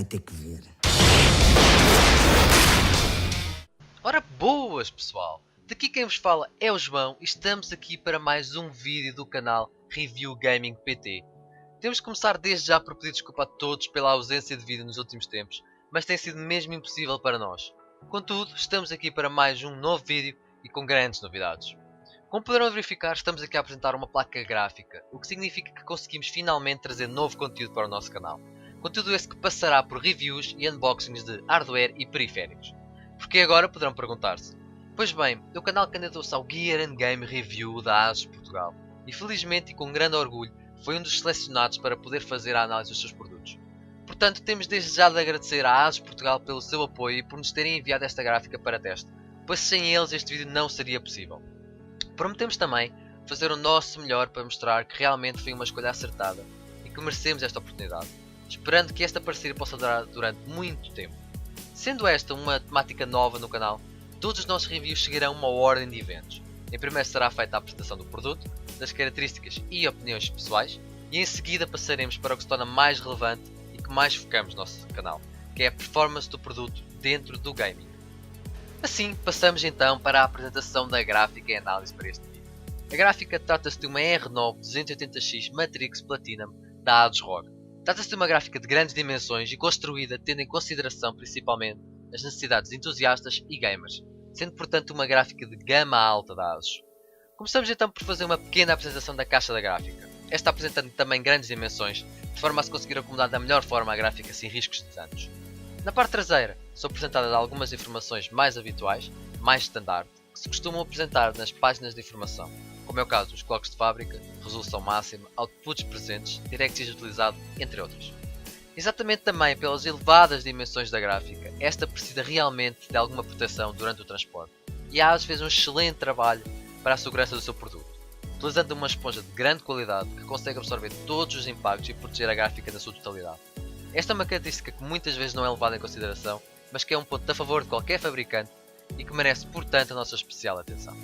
vai ter que ver. Ora boas pessoal, daqui quem vos fala é o João e estamos aqui para mais um vídeo do canal Review Gaming PT. Temos que começar desde já por pedir desculpa a todos pela ausência de vídeo nos últimos tempos, mas tem sido mesmo impossível para nós. Contudo, estamos aqui para mais um novo vídeo e com grandes novidades. Como poderão verificar, estamos aqui a apresentar uma placa gráfica, o que significa que conseguimos finalmente trazer novo conteúdo para o nosso canal. Conteúdo esse que passará por reviews e unboxings de hardware e periféricos. Porque agora poderão perguntar-se. Pois bem, o canal candidatou-se ao Gear and Game Review da ASUS Portugal e felizmente e com grande orgulho foi um dos selecionados para poder fazer a análise dos seus produtos. Portanto, temos desde já de agradecer à ASUS Portugal pelo seu apoio e por nos terem enviado esta gráfica para teste, pois sem eles este vídeo não seria possível. Prometemos também fazer o nosso melhor para mostrar que realmente foi uma escolha acertada e que merecemos esta oportunidade, esperando que esta parceria possa durar durante muito tempo. Sendo esta uma temática nova no canal, todos os nossos reviews seguirão uma ordem de eventos. Em primeiro será feita a apresentação do produto, das características e opiniões pessoais, e em seguida passaremos para o que se torna mais relevante e que mais focamos no nosso canal, que é a performance do produto dentro do gaming. Assim, passamos então para a apresentação da gráfica e análise para este vídeo. A gráfica trata-se de uma R9 280X Matrix Platinum da ASUS ROG. Trata-se de uma gráfica de grandes dimensões e construída tendo em consideração principalmente as necessidades de entusiastas e gamers, sendo portanto uma gráfica de gama alta da ASUS. Começamos então por fazer uma pequena apresentação da caixa da gráfica, esta apresentando também grandes dimensões, de forma a se conseguir acomodar da melhor forma a gráfica sem riscos de danos. Na parte traseira são apresentadas algumas informações mais habituais, mais standard, que se costumam apresentar nas páginas de informação, como é o caso dos clocks de fábrica, resolução máxima, outputs presentes, DirectX utilizado, entre outros. Exatamente também pelas elevadas dimensões da gráfica, esta precisa realmente de alguma proteção durante o transporte, e a ASUS fez um excelente trabalho para a segurança do seu produto, utilizando uma esponja de grande qualidade que consegue absorver todos os impactos e proteger a gráfica na sua totalidade. Esta é uma característica que muitas vezes não é levada em consideração, mas que é um ponto a favor de qualquer fabricante e que merece portanto a nossa especial atenção.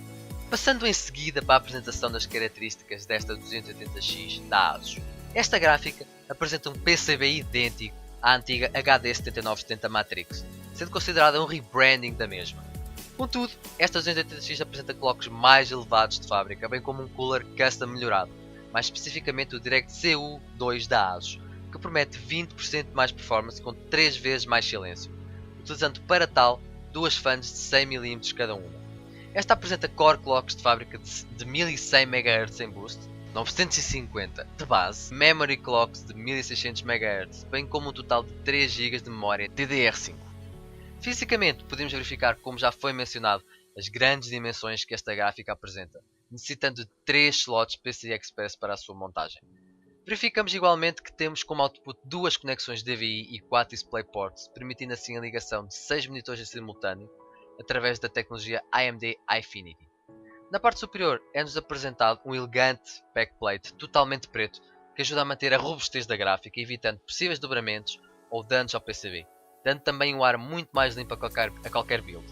Passando em seguida para a apresentação das características desta 280X da ASUS. Esta gráfica apresenta um PCB idêntico à antiga HD 7970 Matrix, sendo considerada um rebranding da mesma. Contudo, esta 280X apresenta clocks mais elevados de fábrica, bem como um cooler custom melhorado, mais especificamente o DirectCU 2 da ASUS, que promete 20% mais performance com 3 vezes mais silêncio, utilizando para tal duas fãs de 100mm cada uma. Esta apresenta core clocks de fábrica de 1100 MHz em boost, 950 de base, memory clocks de 1600 MHz, bem como um total de 3 GB de memória DDR5. Fisicamente, podemos verificar, como já foi mencionado, as grandes dimensões que esta gráfica apresenta, necessitando de 3 slots PCI Express para a sua montagem. Verificamos igualmente que temos como output duas conexões DVI e 4 DisplayPorts, permitindo assim a ligação de 6 monitores em simultâneo através da tecnologia AMD Eyefinity. Na parte superior é-nos apresentado um elegante backplate totalmente preto que ajuda a manter a robustez da gráfica, evitando possíveis dobramentos ou danos ao PCB, dando também um ar muito mais limpo a qualquer build.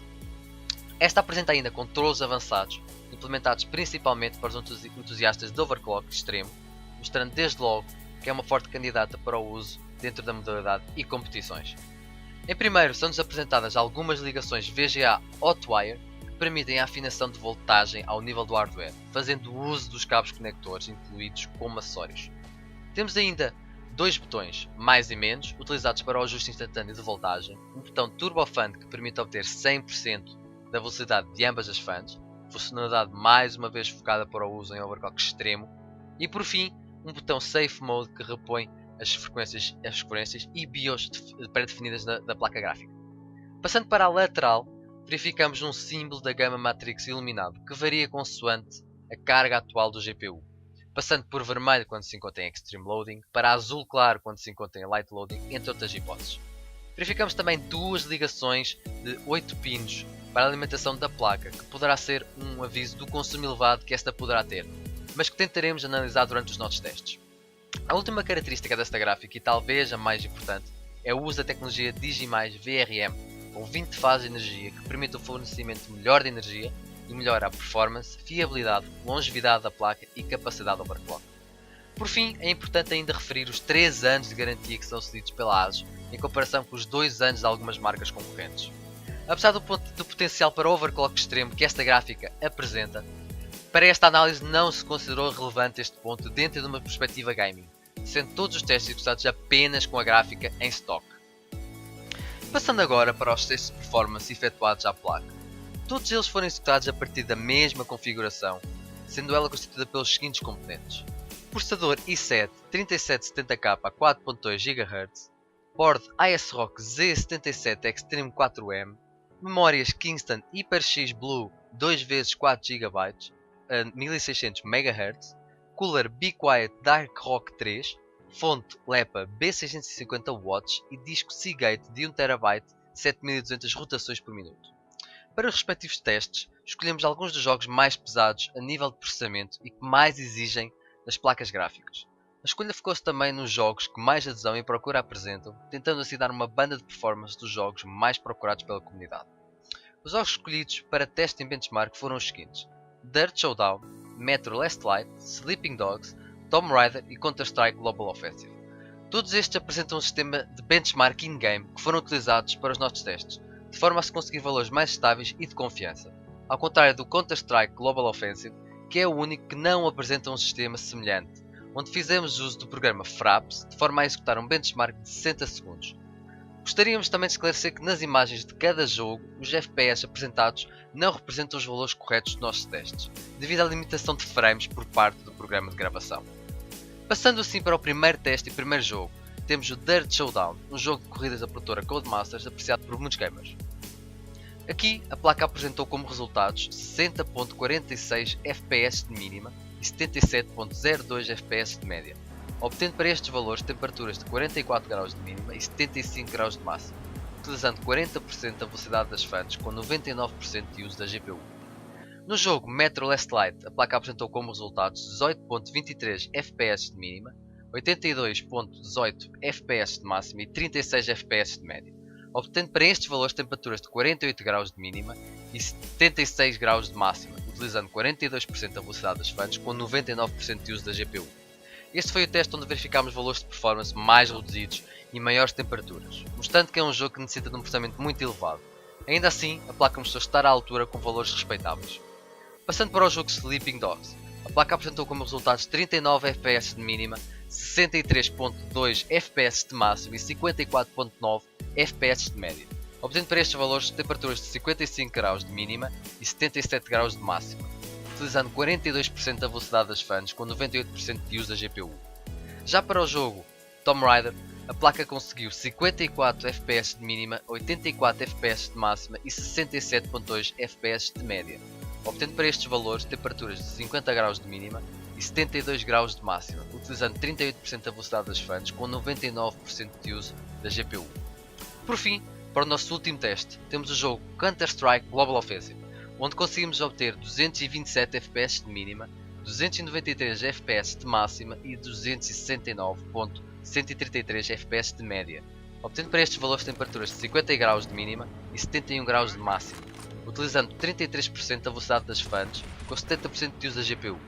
Esta apresenta ainda controles avançados, implementados principalmente para os entusiastas de overclock extremo, mostrando desde logo que é uma forte candidata para o uso dentro da modalidade e competições. Em primeiro, são-nos apresentadas algumas ligações VGA Hotwire que permitem a afinação de voltagem ao nível do hardware, fazendo uso dos cabos conectores incluídos como acessórios. Temos ainda dois botões, mais e menos, utilizados para o ajuste instantâneo de voltagem, um botão Turbo Fan que permite obter 100% da velocidade de ambas as fãs, funcionalidade mais uma vez focada para o uso em overclock extremo, e por fim, um botão Safe Mode que repõe as frequências e BIOS pré-definidas da placa gráfica. Passando para a lateral, verificamos um símbolo da gama Matrix iluminado que varia consoante a carga atual do GPU, passando por vermelho quando se encontra em Extreme Loading, para azul claro quando se encontra em Light Loading, entre outras hipóteses. Verificamos também duas ligações de 8 pinos para a alimentação da placa, que poderá ser um aviso do consumo elevado que esta poderá ter, mas que tentaremos analisar durante os nossos testes. A última característica desta gráfica, e talvez a mais importante, é o uso da tecnologia Digimais VRM, com 20 fases de energia que permite o fornecimento melhor de energia e melhora a performance, fiabilidade, longevidade da placa e capacidade overclock. Por fim, é importante ainda referir os 3 anos de garantia que são cedidos pela ASUS, em comparação com os 2 anos de algumas marcas concorrentes. Apesar do potencial para overclock extremo que esta gráfica apresenta, para esta análise não se considerou relevante este ponto dentro de uma perspectiva gaming, sendo todos os testes executados apenas com a gráfica em stock. Passando agora para os testes de performance efetuados à placa. Todos eles foram executados a partir da mesma configuração, sendo ela constituída pelos seguintes componentes: processador i7 3770K a 4.2 GHz, board ASRock Z77 Extreme 4M, memórias Kingston HyperX Blue 2x4 GB a 1600 MHz, cooler Be Quiet Darkrock 3, fonte LEPA B650W e disco Seagate de 1TB 7200 rotações por minuto. Para os respectivos testes, escolhemos alguns dos jogos mais pesados a nível de processamento e que mais exigem das placas gráficas. A escolha focou-se também nos jogos que mais adesão e procura apresentam, tentando assim dar uma banda de performance dos jogos mais procurados pela comunidade. Os jogos escolhidos para teste em benchmark foram os seguintes: Dirt Showdown, Metro Last Light, Sleeping Dogs, Tomb Raider e Counter-Strike Global Offensive. Todos estes apresentam um sistema de benchmark in-game que foram utilizados para os nossos testes, de forma a se conseguir valores mais estáveis e de confiança, ao contrário do Counter-Strike Global Offensive, que é o único que não apresenta um sistema semelhante, onde fizemos uso do programa Fraps de forma a executar um benchmark de 60 segundos. Gostaríamos também de esclarecer que nas imagens de cada jogo, os FPS apresentados não representam os valores corretos dos nossos testes, devido à limitação de frames por parte do programa de gravação. Passando assim para o primeiro teste e primeiro jogo, temos o Dirt Showdown, um jogo de corridas da produtora Codemasters apreciado por muitos gamers. Aqui, a placa apresentou como resultados 60.46 FPS de mínima e 77.02 FPS de média, obtendo para estes valores temperaturas de 44 graus de mínima e 75 graus de máxima, utilizando 40% da velocidade das fontes com 99% de uso da GPU. No jogo Metro Last Light, a placa apresentou como resultados 18.23 FPS de mínima, 82.18 FPS de máxima e 36 FPS de média, obtendo para estes valores temperaturas de 48 graus de mínima e 76 graus de máxima, utilizando 42% da velocidade das fontes com 99% de uso da GPU. Este foi o teste onde verificámos valores de performance mais reduzidos e maiores temperaturas, mostrando que é um jogo que necessita de um processamento muito elevado. Ainda assim, a placa mostrou estar à altura com valores respeitáveis. Passando para o jogo Sleeping Dogs, a placa apresentou como resultados 39 FPS de mínima, 63.2 FPS de máximo e 54.9 FPS de média, obtendo para estes valores temperaturas de 55 graus de mínima e 77 graus de máxima, utilizando 42% da velocidade das fãs com 98% de uso da GPU. Já para o jogo Tomb Raider, a placa conseguiu 54 FPS de mínima, 84 FPS de máxima e 67.2 FPS de média, obtendo para estes valores temperaturas de 50 graus de mínima e 72 graus de máxima, utilizando 38% da velocidade das fãs com 99% de uso da GPU. Por fim, para o nosso último teste, temos o jogo Counter-Strike Global Offensive, onde conseguimos obter 227 FPS de mínima, 293 FPS de máxima e 269.133 FPS de média, obtendo para estes valores temperaturas de 50 graus de mínima e 71 graus de máxima, utilizando 33% da velocidade das fãs com 70% de uso da GPU.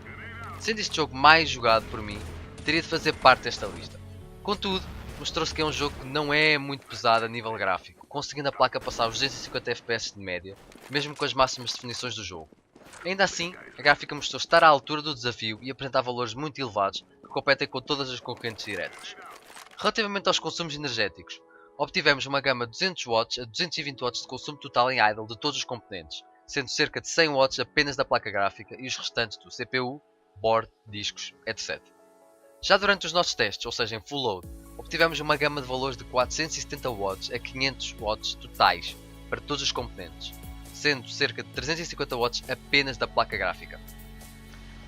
Sendo este jogo mais jogado por mim, teria de fazer parte desta lista. Contudo, mostrou-se que é um jogo que não é muito pesado a nível gráfico, conseguindo a placa passar os 250 FPS de média, mesmo com as máximas definições do jogo. Ainda assim, a gráfica mostrou estar à altura do desafio e apresentar valores muito elevados que competem com todas as concorrentes diretas. Relativamente aos consumos energéticos, obtivemos uma gama de 200 watts a 220 watts de consumo total em idle de todos os componentes, sendo cerca de 100 watts apenas da placa gráfica e os restantes do CPU, board, discos, etc. Já durante os nossos testes, ou seja em full load, obtivemos uma gama de valores de 470 watts a 500 watts totais para todos os componentes, sendo cerca de 350 watts apenas da placa gráfica.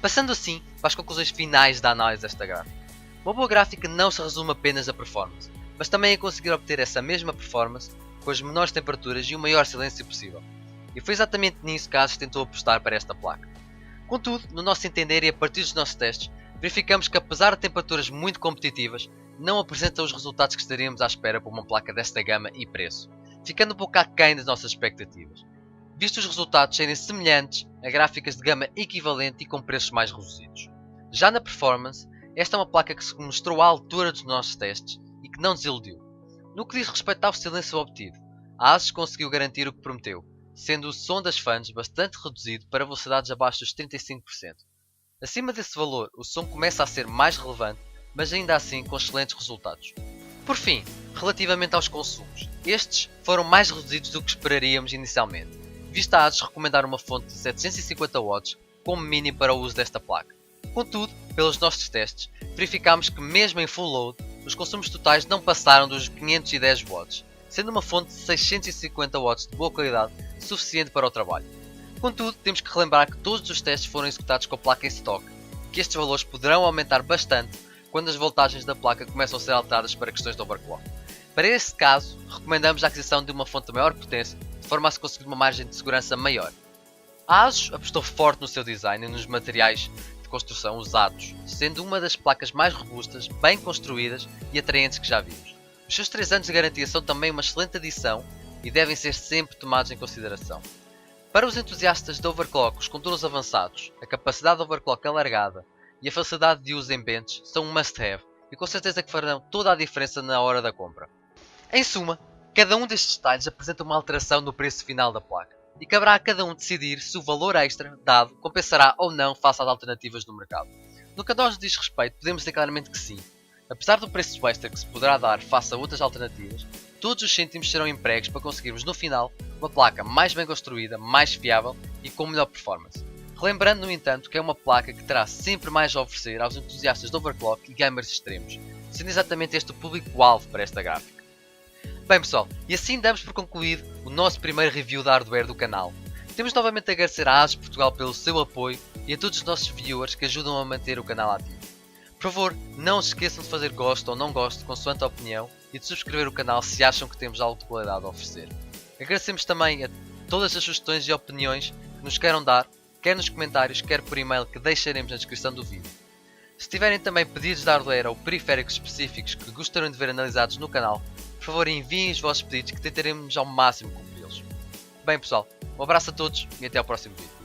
Passando assim para as conclusões finais da análise desta gráfica. Uma boa gráfica não se resume apenas a performance, mas também a conseguir obter essa mesma performance com as menores temperaturas e o maior silêncio possível. E foi exatamente nisso que a ASUS tentou apostar para esta placa. Contudo, no nosso entender e a partir dos nossos testes, verificamos que apesar de temperaturas muito competitivas, não apresentam os resultados que estaríamos à espera por uma placa desta gama e preço, ficando um pouco aquém das nossas expectativas, visto os resultados serem semelhantes a gráficas de gama equivalente e com preços mais reduzidos. Já na performance, Esta é uma placa que se mostrou à altura dos nossos testes e que não desiludiu. No que diz respeito ao silêncio obtido, a ASUS conseguiu garantir o que prometeu, sendo o som das fãs bastante reduzido para velocidades abaixo dos 35%. Acima desse valor, o som começa a ser mais relevante, mas ainda assim com excelentes resultados. Por fim, relativamente aos consumos, estes foram mais reduzidos do que esperaríamos inicialmente, visto a ASUS recomendar uma fonte de 750 watts como mínimo para o uso desta placa. Contudo, pelos nossos testes, verificámos que mesmo em full load, os consumos totais não passaram dos 510 watts, sendo uma fonte de 650 watts de boa qualidade suficiente para o trabalho. Contudo, temos que relembrar que todos os testes foram executados com a placa em stock, que estes valores poderão aumentar bastante quando as voltagens da placa começam a ser alteradas para questões de overclock. Para esse caso, recomendamos a aquisição de uma fonte de maior potência, de forma a se conseguir uma margem de segurança maior. A ASUS apostou forte no seu design e nos materiais de construção usados, sendo uma das placas mais robustas, bem construídas e atraentes que já vimos. Os seus 3 anos de garantia são também uma excelente adição e devem ser sempre tomados em consideração. Para os entusiastas de overclock, os controles avançados, a capacidade de overclock alargada e a facilidade de uso em bench são um must-have e com certeza que farão toda a diferença na hora da compra. Em suma, cada um destes detalhes apresenta uma alteração no preço final da placa e caberá a cada um decidir se o valor extra dado compensará ou não face às alternativas do mercado. No que a nós diz respeito, podemos dizer claramente que sim. Apesar do preço extra que se poderá dar face a outras alternativas, todos os cêntimos serão empregos para conseguirmos no final uma placa mais bem construída, mais fiável e com melhor performance. Relembrando, no entanto, que é uma placa que terá sempre mais a oferecer aos entusiastas de overclock e gamers extremos, sendo exatamente este o público-alvo para esta gráfica. Bem pessoal, e assim damos por concluído o nosso primeiro review da hardware do canal. Temos novamente a agradecer à ASUS Portugal pelo seu apoio e a todos os nossos viewers que ajudam a manter o canal ativo. Por favor, não se esqueçam de fazer gosto ou não gosto, consoante a opinião, e de subscrever o canal se acham que temos algo de qualidade a oferecer. Agradecemos também a todas as sugestões e opiniões que nos queiram dar, quer nos comentários, quer por e-mail que deixaremos na descrição do vídeo. Se tiverem também pedidos de hardware ou periféricos específicos que gostariam de ver analisados no canal, por favor enviem os vossos pedidos que tentaremos ao máximo cumpri-los. Bem pessoal, um abraço a todos e até ao próximo vídeo.